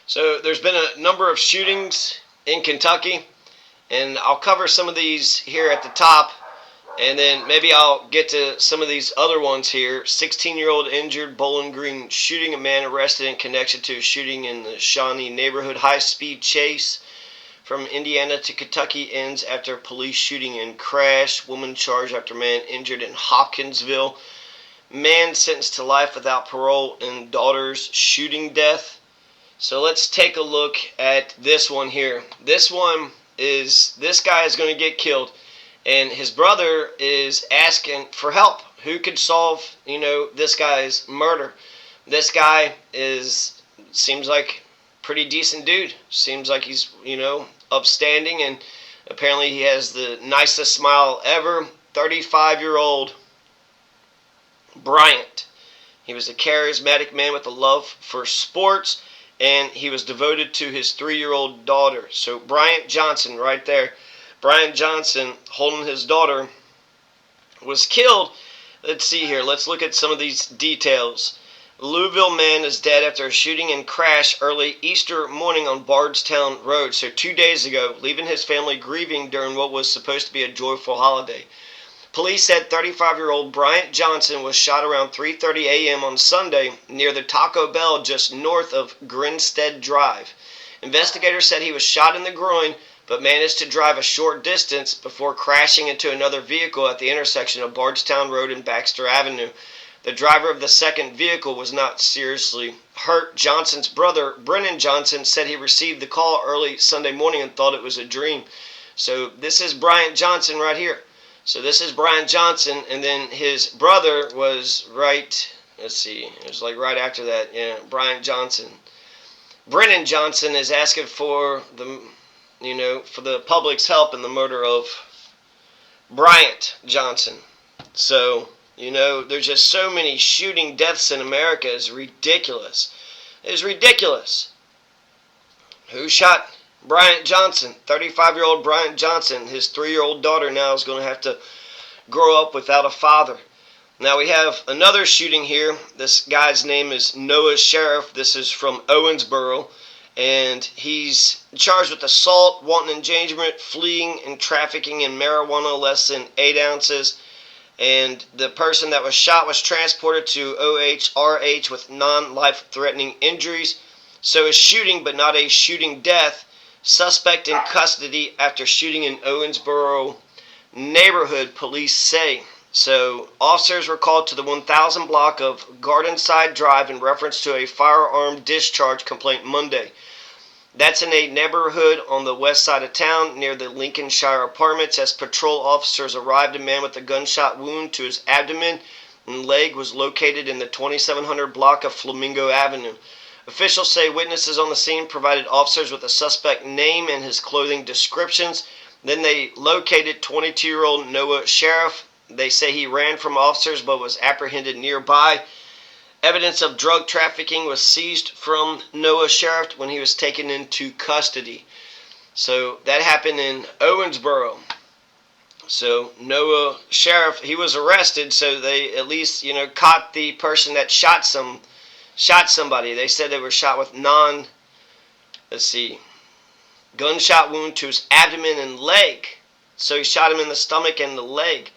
So there's been a number of shootings in Kentucky, and I'll cover some of these here at the top, and then maybe I'll get to some of these other ones here. 16-year-old injured, Bowling Green shooting, a man arrested in connection to a shooting in the Shawnee neighborhood. High-speed chase from Indiana to Kentucky ends after police shooting and crash. Woman charged after man injured in Hopkinsville. Man sentenced to life without parole in daughter's shooting death. So let's take a look at this one here. This guy is going to get killed, and his brother is asking for help. Who could solve, this guy's murder? This guy seems like a pretty decent dude. Seems like he's, upstanding, and apparently he has the nicest smile ever. 35-year-old Bryant. He was a charismatic man with a love for sports, and he was devoted to his 3-year-old daughter. So Bryant Johnson right there. Bryant Johnson, holding his daughter, was killed. Let's see here. Let's look at some of these details. Louisville man is dead after a shooting and crash early Easter morning on Bardstown Road. So 2 days ago, leaving his family grieving during what was supposed to be a joyful holiday. Police said 35-year-old Bryant Johnson was shot around 3:30 a.m. on Sunday near the Taco Bell just north of Grinstead Drive. Investigators said he was shot in the groin but managed to drive a short distance before crashing into another vehicle at the intersection of Bardstown Road and Baxter Avenue. The driver of the second vehicle was not seriously hurt. Johnson's brother, Brennan Johnson, said he received the call early Sunday morning and thought it was a dream. So this is Bryant Johnson right here. So this is Bryant Johnson, and then his brother was right, let's see, it was like right after that, Bryant Johnson. Brennan Johnson is asking for the public's help in the murder of Bryant Johnson. So, there's just so many shooting deaths in America. It's ridiculous. It's ridiculous. Who shot Bryant Johnson? 35-year-old Bryant Johnson. His 3-year-old daughter now is going to have to grow up without a father. Now we have another shooting here. This guy's name is Noah Sheriff. This is from Owensboro, and he's charged with assault, wanton endangerment, fleeing, and trafficking in marijuana less than 8 ounces. And the person that was shot was transported to OHRH with non-life-threatening injuries. So a shooting, but not a shooting death. Suspect in custody after shooting in Owensboro neighborhood, police say. So officers were called to the 1000 block of Gardenside Drive in reference to a firearm discharge complaint Monday. That's in a neighborhood on the west side of town near the Lincolnshire Apartments. As patrol officers arrived, a man with a gunshot wound to his abdomen and leg was located in the 2700 block of Flamingo Avenue. Officials say witnesses on the scene provided officers with a suspect name and his clothing descriptions. Then they located 22-year-old Noah Sheriff. They say he ran from officers but was apprehended nearby. Evidence of drug trafficking was seized from Noah Sheriff when he was taken into custody. So that happened in Owensboro. So Noah Sheriff, he was arrested, so they at least, caught the person that shot somebody. They said they were shot with gunshot wound to his abdomen and leg. So he shot him in the stomach and the leg.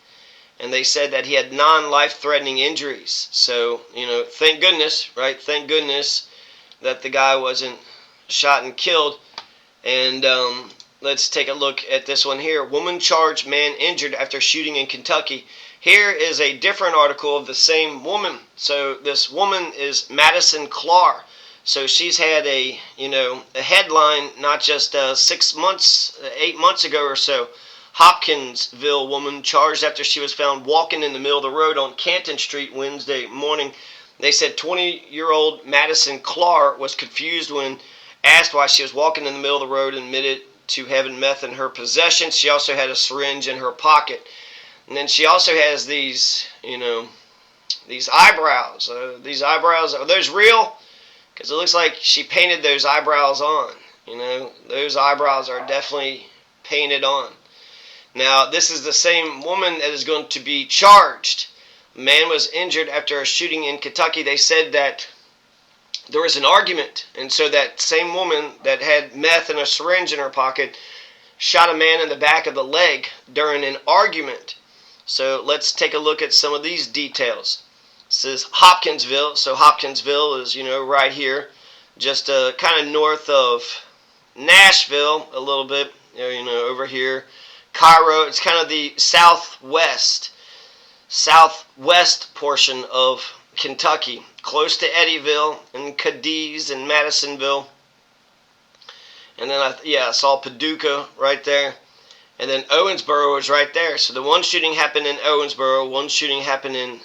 And they said that he had non-life-threatening injuries. So, thank goodness, right? Thank goodness that the guy wasn't shot and killed. And let's take a look at this one here. Woman charged, man injured after shooting in Kentucky. Here is a different article of the same woman. So this woman is Madison Clark. So she's had a headline not just 8 months ago or so. Hopkinsville woman charged after she was found walking in the middle of the road on Canton Street Wednesday morning. They said 20-year-old Madison Clark was confused when asked why she was walking in the middle of the road and admitted to having meth in her possession. She also had a syringe in her pocket. And then she also has these eyebrows. These eyebrows, are those real? Because it looks like she painted those eyebrows on. Those eyebrows are definitely painted on. Now, this is the same woman that is going to be charged. A man was injured after a shooting in Kentucky. They said that there was an argument, and so that same woman that had meth and a syringe in her pocket shot a man in the back of the leg during an argument. So let's take a look at some of these details. This is Hopkinsville. So Hopkinsville is, right here, just kind of north of Nashville a little bit, over here. Cairo, it's kind of the southwest portion of Kentucky, close to Eddyville and Cadiz and Madisonville. And then I saw Paducah right there. And then Owensboro is right there. So the one shooting happened in Owensboro, one shooting happened in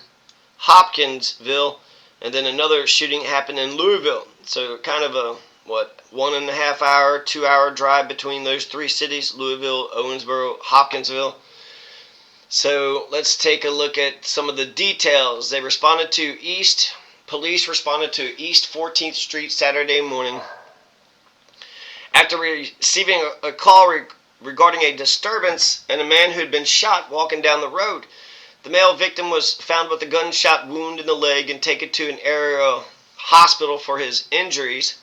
Hopkinsville, and then another shooting happened in Louisville. So kind of a 1.5 hour, 2 hour drive between those three cities: Louisville, Owensboro, Hopkinsville. So let's take a look at some of the details. Police responded to East 14th Street Saturday morning after receiving a call regarding a disturbance and a man who had been shot walking down the road. The male victim was found with a gunshot wound in the leg and taken to an area hospital for his injuries.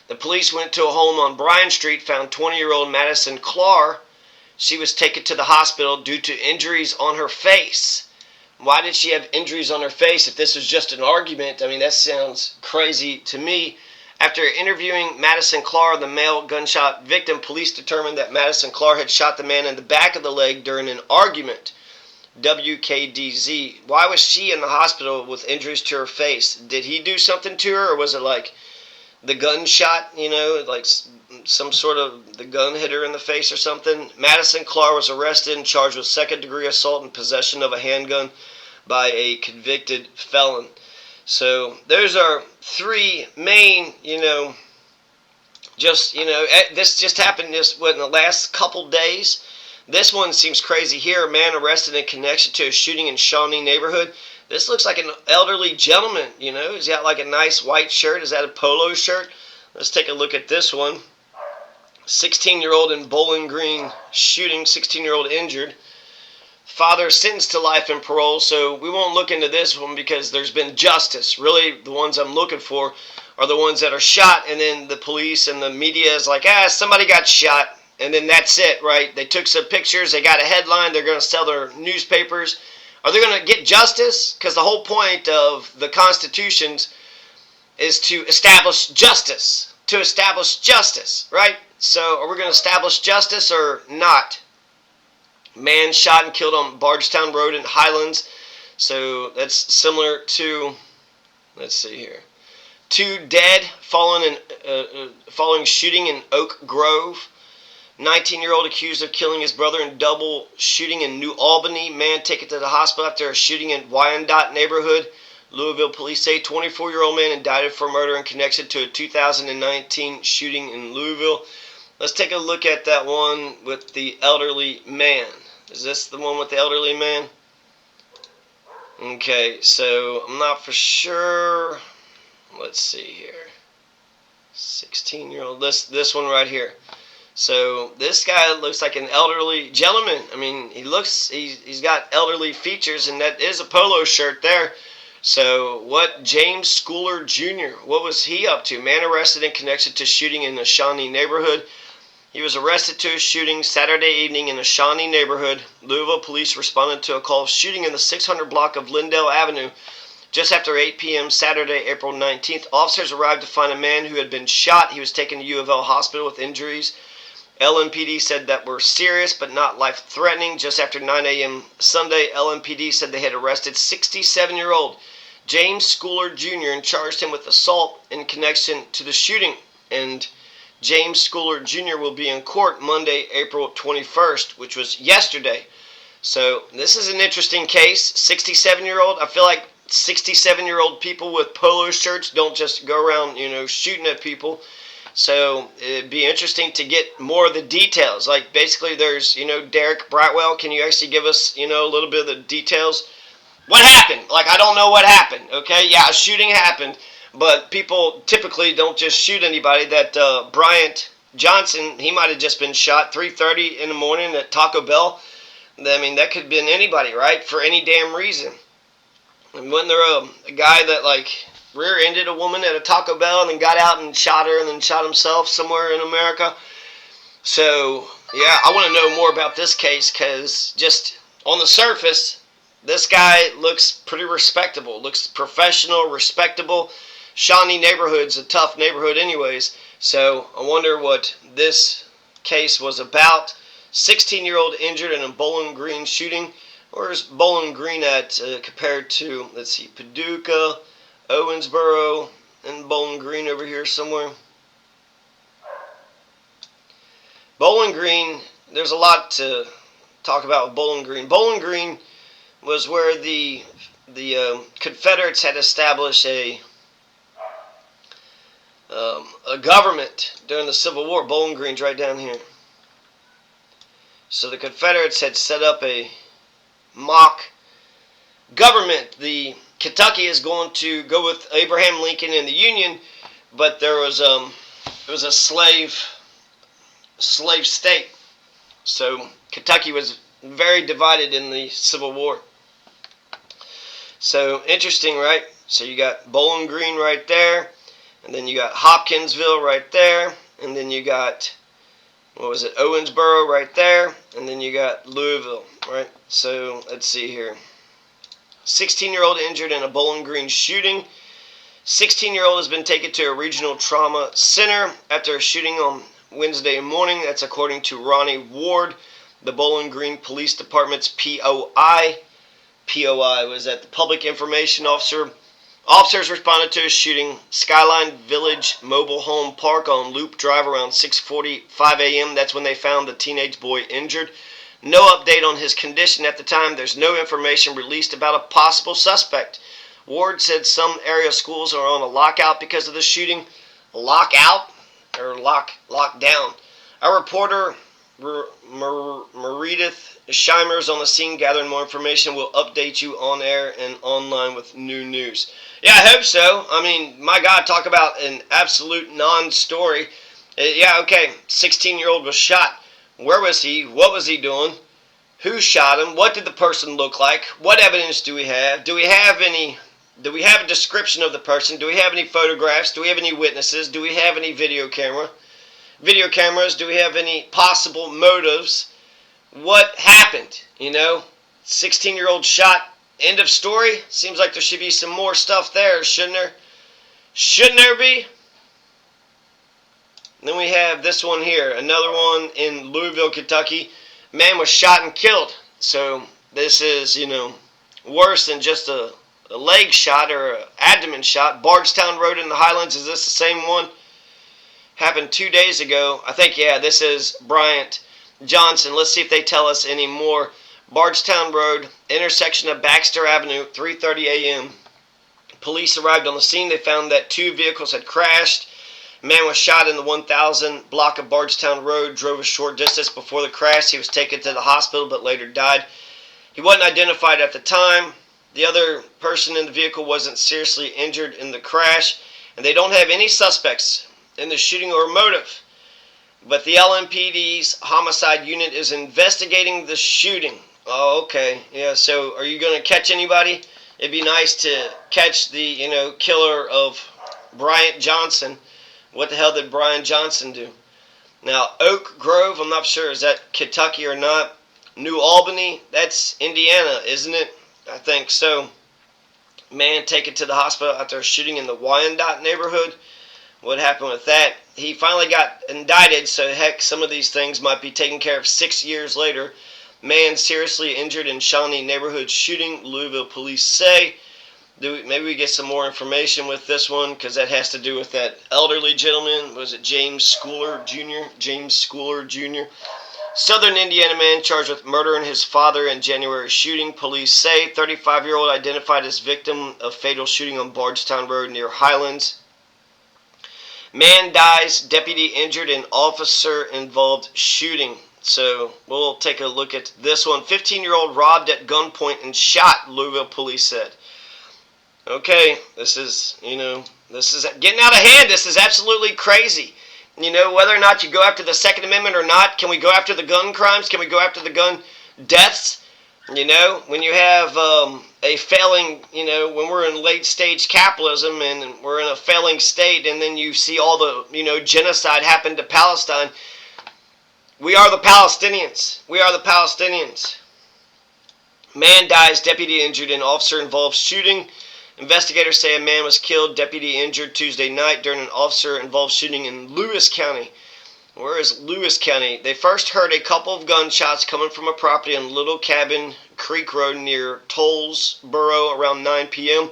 The police went to a home on Bryant Street, found 20-year-old Madison Clark. She was taken to the hospital due to injuries on her face. Why did she have injuries on her face if this was just an argument? I mean, that sounds crazy to me. After interviewing Madison Clark, the male gunshot victim, police determined that Madison Clark had shot the man in the back of the leg during an argument. WKDZ. Why was she in the hospital with injuries to her face? Did he do something to her, or was it like the gunshot, like some sort of the gun hit her in the face or something? Madison Clark was arrested and charged with second-degree assault and possession of a handgun by a convicted felon. So those are three main, this just happened in the last couple days. This one seems crazy here. A man arrested in connection to a shooting in Shawnee neighborhood. This looks like an elderly gentleman, He's got like a nice white shirt. Is that a polo shirt? Let's take a look at this one. 16-year-old in Bowling Green shooting, 16-year-old injured. Father sentenced to life and parole, so we won't look into this one because there's been justice. Really, the ones I'm looking for are the ones that are shot, and then the police and the media is like, somebody got shot, and then that's it, right? They took some pictures, they got a headline, they're going to sell their newspapers. Are they going to get justice? Because the whole point of the constitutions is to establish justice. Right? So are we going to establish justice or not? Man shot and killed on Bardstown Road in Highlands. So that's similar to, let's see here. 2 dead following shooting in Oak Grove. 19-year-old accused of killing his brother in double shooting in New Albany. Man taken to the hospital after a shooting in Wyandotte neighborhood. Louisville police say 24-year-old man indicted for murder in connection to a 2019 shooting in Louisville. Let's take a look at that one with the elderly man. Is this the one with the elderly man? Okay, so I'm not for sure. Let's see here. 16-year-old. This one right here. So this guy looks like an elderly gentleman. I mean, he's got elderly features, and that is a polo shirt there. So what, James Schooler Jr., what was he up to? Man arrested in connection to shooting in the Shawnee neighborhood. He was arrested to a shooting Saturday evening in a Shawnee neighborhood. Louisville police responded to a call of shooting in the 600 block of Lindell Avenue just after 8 p.m. Saturday, April 19th. Officers arrived to find a man who had been shot. He was taken to U of L hospital with injuries LMPD said that were serious but not life-threatening. Just after 9 a.m. Sunday, LMPD said they had arrested 67-year-old James Schooler Jr. and charged him with assault in connection to the shooting. And James Schooler Jr. will be in court Monday, April 21st, which was yesterday. So this is an interesting case. 67-year-old. I feel like 67-year-old people with polo shirts don't just go around, shooting at people. So it'd be interesting to get more of the details. Like basically there's, Derek Brightwell. Can you actually give us, a little bit of the details? What happened? Like, I don't know what happened. Okay. Yeah. A shooting happened, but people typically don't just shoot anybody. That Bryant Johnson, he might have just been shot 3:30 in the morning at Taco Bell. I mean, that could have been anybody, right? For any damn reason. And wasn't there a guy that rear-ended a woman at a Taco Bell and then got out and shot her and then shot himself somewhere in America. So, yeah, I want to know more about this case because just on the surface, this guy looks pretty respectable, looks professional, respectable. Shawnee neighborhood's a tough neighborhood anyways, so I wonder what this case was about. 16-year-old injured in a Bowling Green shooting. Where's Bowling Green at compared to, let's see, Paducah, Owensboro, and Bowling Green over here somewhere? Bowling Green, there's a lot to talk about with Bowling Green. Bowling Green was where the Confederates had established a government during the Civil War. Bowling Green's right down here. So the Confederates had set up a mock government. The Kentucky is going to go with Abraham Lincoln and the Union, but there was it was a slave state. So Kentucky was very divided in the Civil War. So interesting, right? So you got Bowling Green right there, and then you got Hopkinsville right there, and then you got, what was it, Owensboro right there, and then you got Louisville, right? So let's see here. 16-year-old injured in a Bowling Green shooting. 16-year-old has been taken to a regional trauma center after a shooting on Wednesday morning. That's according to Ronnie Ward, the Bowling Green Police Department's POI. POI was that the Public Information Officer. Officers responded to a shooting. Skyline Village Mobile Home Park on Loop Drive around 6:45 a.m. That's when they found the teenage boy injured. No update on his condition at the time. There's no information released about a possible suspect. Ward said some area schools are on a lockout because of the shooting. Lockout? Or lockdown. Our reporter, Meredith Scheimer's on the scene gathering more information. We'll update you on air and online with new news. Yeah, I hope so. I mean, my God, talk about an absolute non-story. Yeah, okay, 16-year-old was shot. Where was he? What was he doing? Who shot him? What did the person look like? What evidence do we have? Do we have a description of the person? Do we have any photographs? Do we have any witnesses? Do we have any video cameras? Do we have any possible motives? What happened? 16-year-old shot. End of story. Seems like there should be some more stuff there, shouldn't there? Shouldn't there be? Then we have this one here. Another one in Louisville, Kentucky. Man was shot and killed. So this is, worse than just a leg shot or an abdomen shot. Bardstown Road in the Highlands. Is this the same one? Happened 2 days ago. I think, yeah, this is Bryant Johnson. Let's see if they tell us any more. Bardstown Road, intersection of Baxter Avenue, 3:30 a.m. Police arrived on the scene. They found that two vehicles had crashed. A man was shot in the 1000 block of Bardstown Road, drove a short distance before the crash. He was taken to the hospital but later died. He wasn't identified at the time. The other person in the vehicle wasn't seriously injured in the crash, and they don't have any suspects in the shooting or motive. But the LMPD's homicide unit is investigating the shooting. Oh, okay. Yeah, so are you going to catch anybody? It'd be nice to catch the, killer of Bryant Johnson. What the hell did Bryant Johnson do? Now, Oak Grove, I'm not sure, is that Kentucky or not? New Albany, that's Indiana, isn't it? I think so. Man taken to the hospital after a shooting in the Wyandotte neighborhood. What happened with that? He finally got indicted, so heck, some of these things might be taken care of 6 years later. Man seriously injured in Shawnee neighborhood shooting, Louisville police say. Maybe we get some more information with this one, because that has to do with that elderly gentleman. Was it James Schooler Jr.? James Schooler Jr. Southern Indiana man charged with murdering his father in January shooting. Police say 35-year-old identified as victim of fatal shooting on Bardstown Road near Highlands. Man dies, deputy injured in officer-involved shooting. So we'll take a look at this one. 15-year-old robbed at gunpoint and shot, Louisville police said. Okay, this is getting out of hand. This is absolutely crazy. Whether or not you go after the Second Amendment or not, can we go after the gun crimes? Can we go after the gun deaths? You know, when you have a failing, you know, when we're in late stage capitalism and we're in a failing state, and then you see all the, you know, genocide happen to Palestine, we are the Palestinians. We are the Palestinians. Man dies, deputy injured in officer involved shooting. Investigators say a man was killed, deputy injured Tuesday night during an officer involved shooting in Lewis County. Where is Lewis County? They first heard a couple of gunshots coming from a property on Little Cabin Creek Road near Tollsboro around 9 p.m.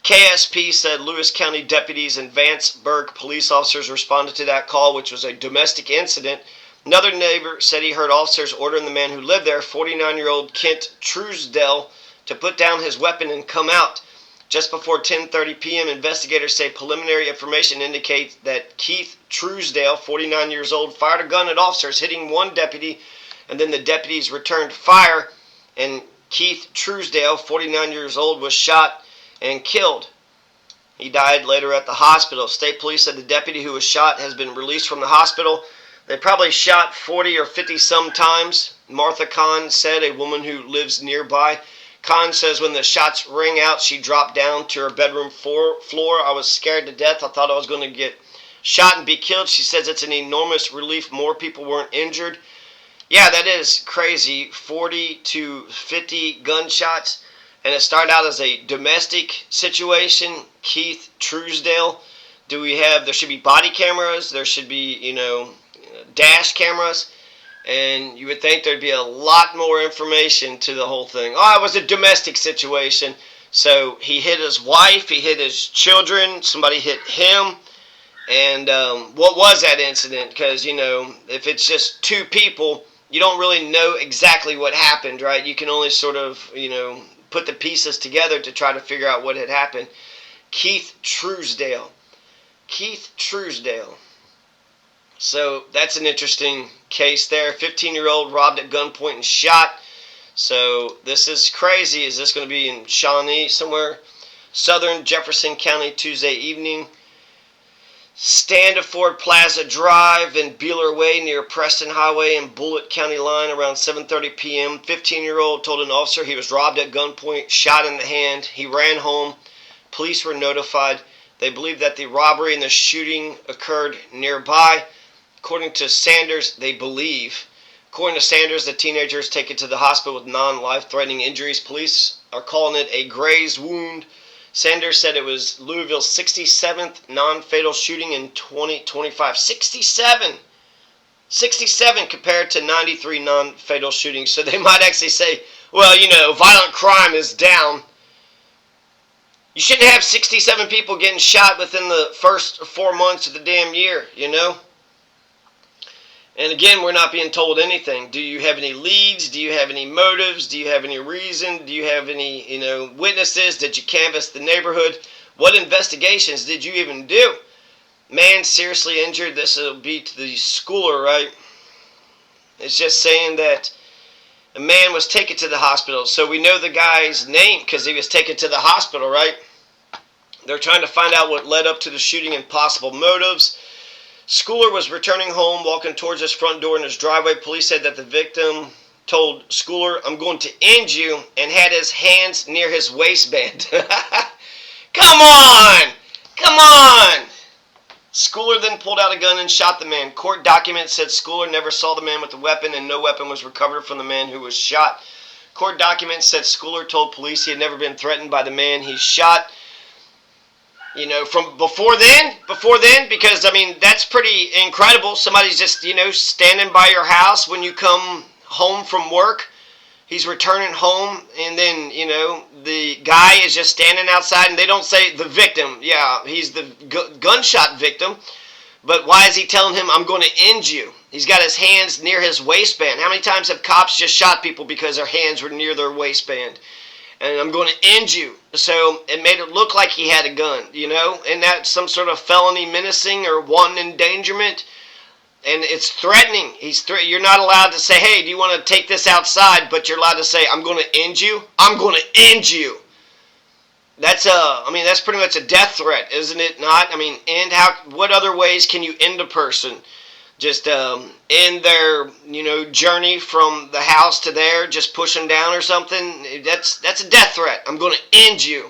KSP said Lewis County deputies and Vanceburg police officers responded to that call, which was a domestic incident. Another neighbor said he heard officers ordering the man who lived there, 49-year-old Kent Truesdell, to put down his weapon and come out. Just before 10:30 p.m., investigators say preliminary information indicates that Keith Truesdale, 49 years old, fired a gun at officers, hitting one deputy, and then the deputies returned fire, and Keith Truesdale, 49 years old, was shot and killed. He died later at the hospital. State police said the deputy who was shot has been released from the hospital. They probably shot 40 or 50 some times. Martha Kahn said, a woman who lives nearby. Kahn says when the shots rang out, she dropped down to her bedroom floor. I was scared to death. I thought I was going to get shot and be killed. She says it's an enormous relief more people weren't injured. Yeah, that is crazy. 40 to 50 gunshots. And it started out as a domestic situation. Keith Truesdale. There should be body cameras. There should be, you know, dash cameras. And you would think there'd be a lot more information to the whole thing. Oh, it was a domestic situation. So he hit his wife, he hit his children, somebody hit him. And what was that incident? Because, you know, if it's just two people, you don't really know exactly what happened, right? You can only sort of, you know, put the pieces together to try to figure out what had happened. Keith Truesdale. Keith Truesdale. So that's an interesting case there. 15-year-old robbed at gunpoint and shot. So this is crazy. Is this going to be in Shawnee somewhere? Southern Jefferson County Tuesday evening. Stand at Ford Plaza Drive and Beeler Way near Preston Highway and Bullitt County line around 7:30 p.m. 15-year-old told an officer he was robbed at gunpoint, shot in the hand. He ran home. Police were notified. They believe that the robbery and the shooting occurred nearby. According to Sanders, the teenager is taken to the hospital with non-life-threatening injuries. Police are calling it a grazed wound. Sanders said it was Louisville's 67th non-fatal shooting in 2025. 67! 67 compared to 93 non-fatal shootings. So they might actually say, well, you know, violent crime is down. You shouldn't have 67 people getting shot within the first 4 months of the damn year, you know? And again, we're not being told anything. Do you have any leads? Do you have any motives? Do you have any reason? Do you have any, you know, witnesses? Did you canvass the neighborhood? What investigations did you even do? Man seriously injured. This will be to the schooler, right? It's just saying that a man was taken to the hospital. So we know the guy's name because he was taken to the hospital, right? They're trying to find out what led up to the shooting and possible motives. Schooler was returning home, walking towards his front door in his driveway. Police said that the victim told Schooler, "I'm going to end you," and had his hands near his waistband. Come on! Come on! Schooler then pulled out a gun and shot the man. Court documents said Schooler never saw the man with the weapon and no weapon was recovered from the man who was shot. Court documents said Schooler told police he had never been threatened by the man he shot. You know, from before then, because, I mean, that's pretty incredible. Somebody's just, you know, standing by your house when you come home from work. He's returning home, and then, you know, the guy is just standing outside, and they don't say the victim. Yeah, he's the gunshot victim. But why is he telling him, "I'm going to end you"? He's got his hands near his waistband. How many times have cops just shot people because their hands were near their waistband? And "I'm going to end you." So it made it look like he had a gun, you know, and that's some sort of felony menacing or wanton endangerment. And it's threatening. You're not allowed to say, "Hey, do you want to take this outside?" But you're allowed to say, "I'm going to end you." I'm going to end you. That's that's pretty much a death threat, isn't it not? I mean, what other ways can you end a person just end their journey from the house to there, just push them down or something. That's a death threat. I'm going to end you.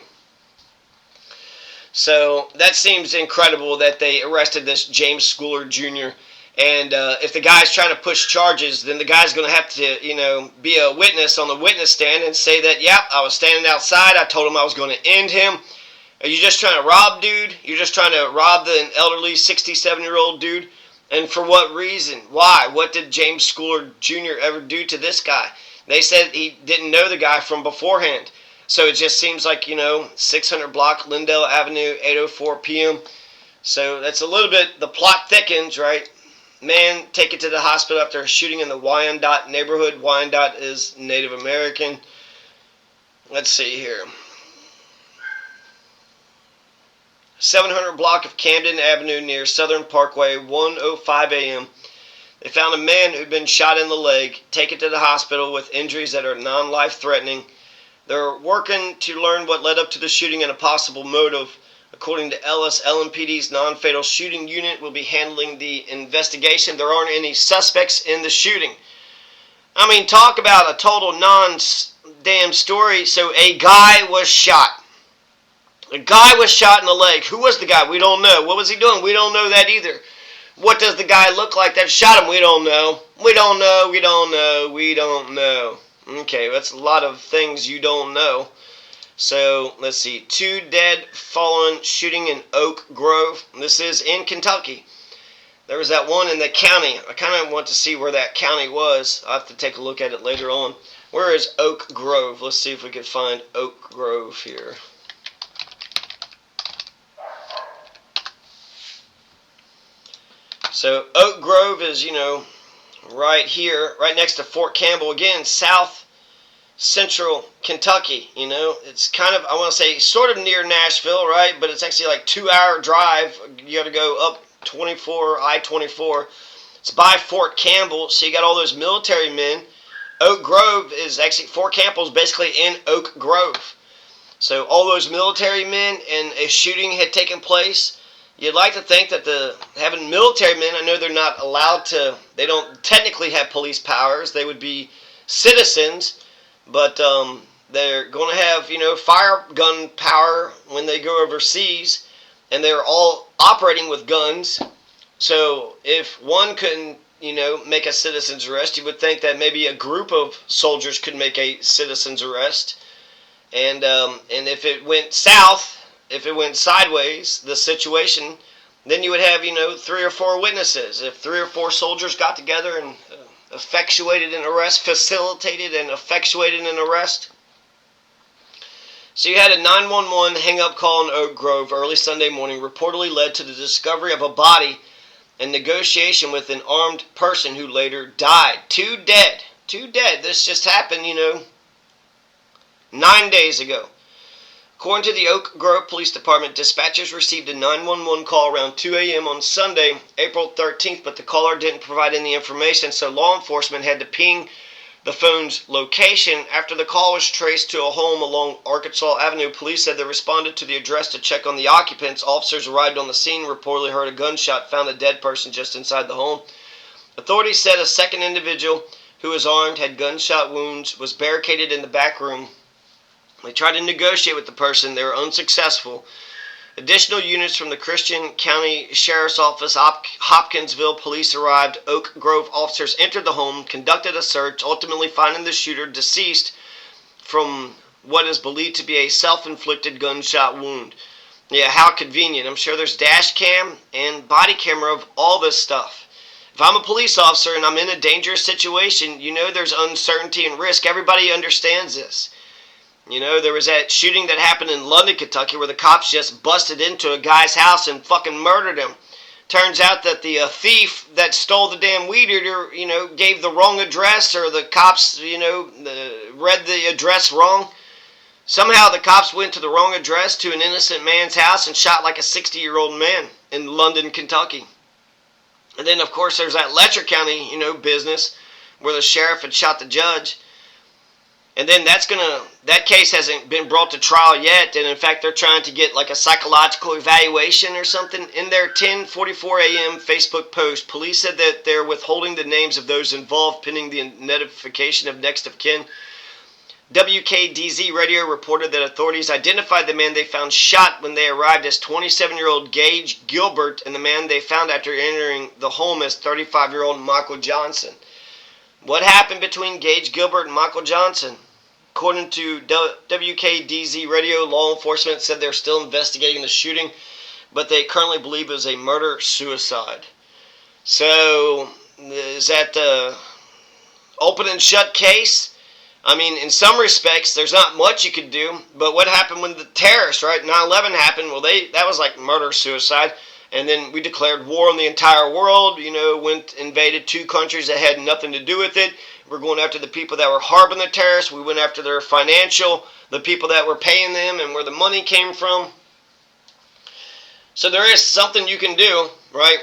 So that seems incredible that they arrested this James Schooler Jr. And if the guy's trying to push charges, then the guy's going to have to, be a witness on the witness stand and say that, yep, I was standing outside. I told him I was going to end him. Are you just trying to rob, dude? You're just trying to rob the elderly 67-year-old dude? And for what reason? Why? What did James Schooler Jr. ever do to this guy? They said he didn't know the guy from beforehand. So it just seems like, 600 block Lindell Avenue, 8:04 p.m. So that's a little bit, the plot thickens, right? Man taken to the hospital after a shooting in the Wyandotte neighborhood. Wyandotte is Native American. Let's see here. 700 block of Camden Avenue near Southern Parkway, 1:05 a.m. They found a man who'd been shot in the leg, taken to the hospital with injuries that are non-life threatening. They're working to learn what led up to the shooting and a possible motive. According to Ellis, LMPD's non-fatal shooting unit will be handling the investigation. There aren't any suspects in the shooting. I mean, talk about a total non-damn story. So a guy was shot. A guy was shot in the leg. Who was the guy? We don't know. What was he doing? We don't know that either. What does the guy look like that shot him? We don't know. We don't know. We don't know. We don't know. Okay, that's a lot of things you don't know. So, let's see. 2 dead following shooting in Oak Grove. This is in Kentucky. There was that one in the county. I kind of want to see where that county was. I'll have to take a look at it later on. Where is Oak Grove? Let's see if we can find Oak Grove here. So, Oak Grove is, right here, right next to Fort Campbell. Again, south central Kentucky, It's kind of, I want to say, sort of near Nashville, right? But it's actually like 2-hour drive. You got to go up I-24. It's by Fort Campbell, so you got all those military men. Oak Grove is actually, Fort Campbell is basically in Oak Grove. So all those military men, and a shooting had taken place. You'd like to think that having military men, I know they're not allowed to, they don't technically have police powers. They would be citizens, but they're going to have, fire gun power when they go overseas, and they're all operating with guns. So if one couldn't, make a citizen's arrest, you would think that maybe a group of soldiers could make a citizen's arrest. And if it went south, if it went sideways, the situation, then you would have, 3 or 4 witnesses. If 3 or 4 soldiers got together and effectuated an arrest, facilitated and effectuated an arrest. So you had a 911 hang-up call in Oak Grove early Sunday morning, reportedly led to the discovery of a body and negotiation with an armed person who later died. 2 dead. 2 dead. This just happened, 9 days ago. According to the Oak Grove Police Department, dispatchers received a 911 call around 2 a.m. on Sunday, April 13th, but the caller didn't provide any information, so law enforcement had to ping the phone's location. After the call was traced to a home along Arkansas Avenue, police said they responded to the address to check on the occupants. Officers arrived on the scene, reportedly heard a gunshot, found a dead person just inside the home. Authorities said a second individual who was armed, had gunshot wounds, was barricaded in the back room. They tried to negotiate with the person. They were unsuccessful. Additional units from the Christian County Sheriff's Office, Hopkinsville police arrived. Oak Grove officers entered the home, conducted a search, ultimately finding the shooter deceased from what is believed to be a self-inflicted gunshot wound. Yeah, how convenient. I'm sure there's dash cam and body camera of all this stuff. If I'm a police officer and I'm in a dangerous situation, there's uncertainty and risk. Everybody understands this. There was that shooting that happened in London, Kentucky, where the cops just busted into a guy's house and fucking murdered him. Turns out that the thief that stole the damn weed eater, gave the wrong address, or the cops, read the address wrong. Somehow the cops went to the wrong address to an innocent man's house and shot like a 60-year-old man in London, Kentucky. And then, of course, there's that Letcher County, business where the sheriff had shot the judge. And then that case hasn't been brought to trial yet, and in fact they're trying to get like a psychological evaluation or something. In their 10:44 a.m. Facebook post, police said that they're withholding the names of those involved pending the notification of next of kin. WKDZ radio reported that authorities identified the man they found shot when they arrived as 27-year-old Gage Gilbert, and the man they found after entering the home as 35-year-old Michael Johnson. What happened between Gage Gilbert and Michael Johnson? According to WKDZ radio, law enforcement said they're still investigating the shooting, but they currently believe it was a murder-suicide. So, is that the open and shut case? I mean, in some respects, there's not much you could do, but what happened when the terrorists, right, 9/11 happened? Well, that was like murder-suicide, and then we declared war on the entire world, invaded two countries that had nothing to do with it. We're going after the people that were harboring the terrorists. We went after their the people that were paying them and where the money came from. So there is something you can do, right?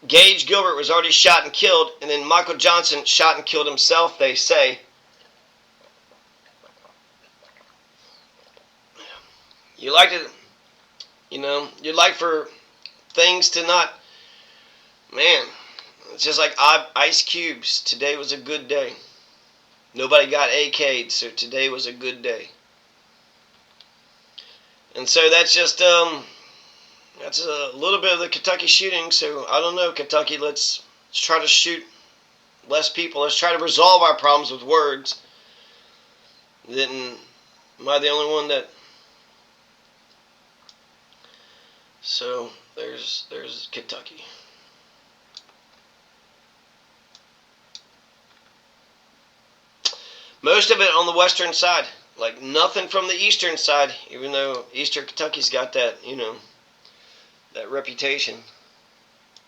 Gage Gilbert was already shot and killed, and then Michael Johnson shot and killed himself, they say. You'd like for things to not, man, it's just like ice cubes. Today was a good day. Nobody got AK'd, so today was a good day. And so that's just, that's a little bit of the Kentucky shooting. So I don't know, Kentucky, let's try to shoot less people. Let's try to resolve our problems with words. Am I the only one that... So there's Kentucky. Most of it on the western side. Like nothing from the eastern side, even though eastern Kentucky's got that, that reputation.